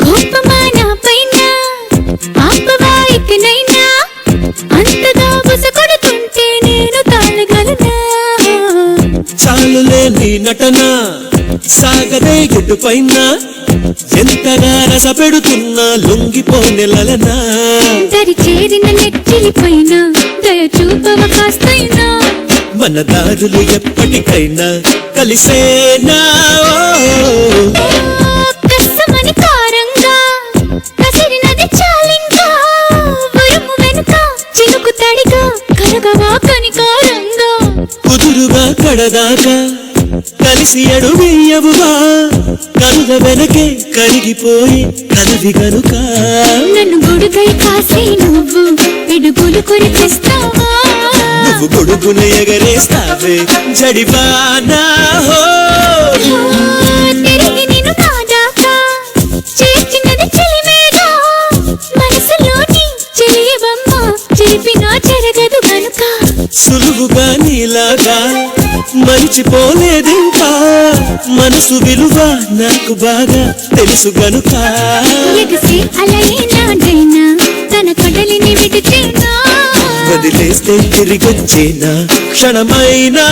కోపమా నా పైన ఆపవా ఇకనైనా అంతగా బుసకొడుతుంటే నేను తాళగలనా చాలులే నీ నటన సాగదే ఎటు పైన ఎంతగా రస పెడుతున్నా లొంగిపోనెలనా దరి చేరిన నెట్టిలి పైన దయ చూపవ కాస్తైనా మన దారులు ఎప్పటికైనా కలిసేనా కష్టమని కారంగా కసిరినది చాలింకా వరము వెనుక చినుకు తడిగా కరగవా కనికారంగా కుదురుగా కడదాకా కలిసి అడుగెయ్యవుగా కనుగ వెనకే కరిగిపోయి కలవి గనుక నన్ను గొడుగై కాసి నువ్వు పిడుగులు కురిపిస్తావా నువ్వు గొడుగును ఎగరేస్తావే జడివానా తిరిగి నిన్ను నాదాకా చేర్చినది చెలిమేగా మనసులోని చెలియవమ్మ చెరిపినా చెరగదు గనుక సులువుగా నీలాగా మరిచిపోలేదింకా మనసు విలువ నాకు బాగా తెలుసు గనుక ఎగసి అలైనాడైనా తన కడలిని విడిచేనా వదిలేస్తే తిరిగొచ్చేనా క్షణమైనా